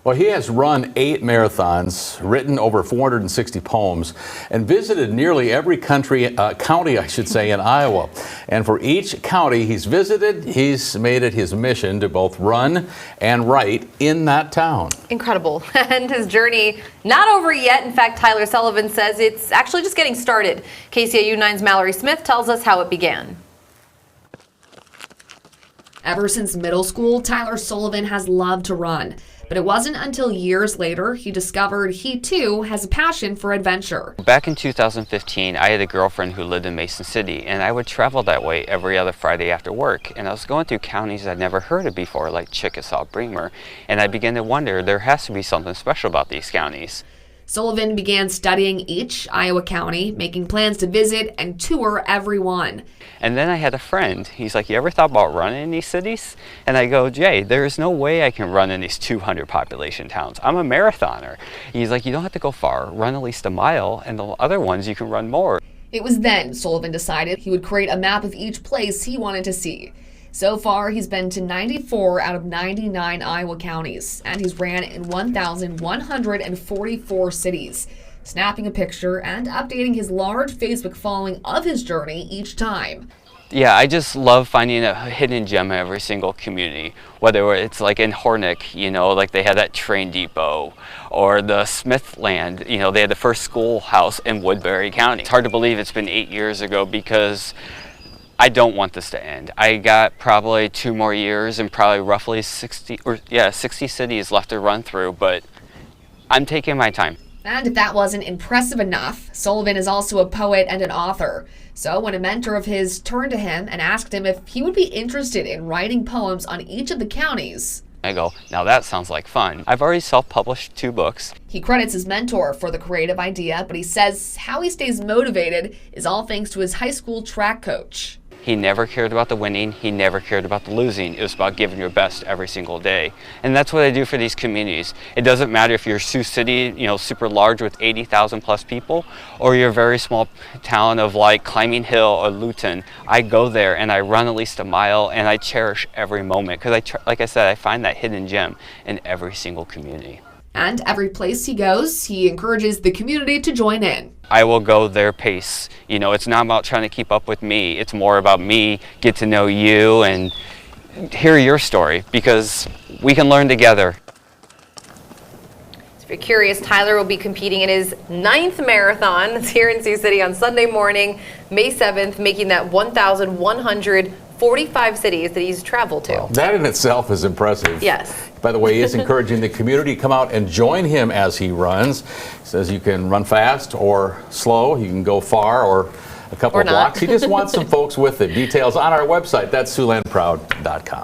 Well, he has run 8 marathons, written over 460 poems, and visited nearly every county, I should say, in Iowa. And for each county he's visited, he's made it his mission to both run and write in that town. Incredible. And his journey not over yet. In fact, Tyler Sullivan says it's actually just getting started. KCAU-9's Mallory Smith tells us how it began. Ever since middle school, Tyler Sullivan has loved to run. But it wasn't until years later he discovered he too has a passion for adventure. Back in 2015, I had a girlfriend who lived in Mason City, and I would travel that way every other Friday after work. And I was going through counties I'd never heard of before, like Chickasaw, Bremer, and I began to wonder there has to be something special about these counties. Sullivan began studying each Iowa county, making plans to visit and tour every one. And then I had a friend. He's like, "You ever thought about running in these cities?" And I go, "Jay, there is no way I can run in these 200 population towns. I'm a marathoner." He's like, "You don't have to go far. Run at least a mile, and the other ones you can run more." It was then Sullivan decided he would create a map of each place he wanted to see. So far, he's been to 94 out of 99 Iowa counties, and he's ran in 1,144 cities, snapping a picture and updating his large Facebook following of his journey each time. Yeah, I just love finding a hidden gem in every single community, whether it's like in Hornick, you know, like they had that train depot, or the Smithland, you know, they had the first schoolhouse in Woodbury County. It's hard to believe it's been 8 years ago because I don't want this to end. I got probably 2 more years and probably roughly 60 cities left to run through, but I'm taking my time. And if that wasn't impressive enough, Sullivan is also a poet and an author. So when a mentor of his turned to him and asked him if he would be interested in writing poems on each of the counties, I go, "Now that sounds like fun." I've already self-published 2 books. He credits his mentor for the creative idea, but he says how he stays motivated is all thanks to his high school track coach. He never cared about the winning. He never cared about the losing. It was about giving your best every single day. And that's what I do for these communities. It doesn't matter if you're Sioux City, you know, super large with 80,000 plus people, or you're a very small town of like Climbing Hill or Luton. I go there and I run at least a mile, and I cherish every moment because like I said, I find that hidden gem in every single community. And every place he goes, he encourages the community to join in. I will go their pace. You know, it's not about trying to keep up with me. It's more about me, get to know you and hear your story because we can learn together. If you're curious, Tyler will be competing in his 9th marathon. It's here in Sioux City on Sunday morning, May 7th, making that 1,145 cities that he's traveled to. Well, that in itself is impressive. Yes. By the way, he is encouraging the community to come out and join him as he runs. He says you can run fast or slow, you can go far or a couple of blocks. He just wants some folks with it. Details on our website, that's SiouxlandProud.com.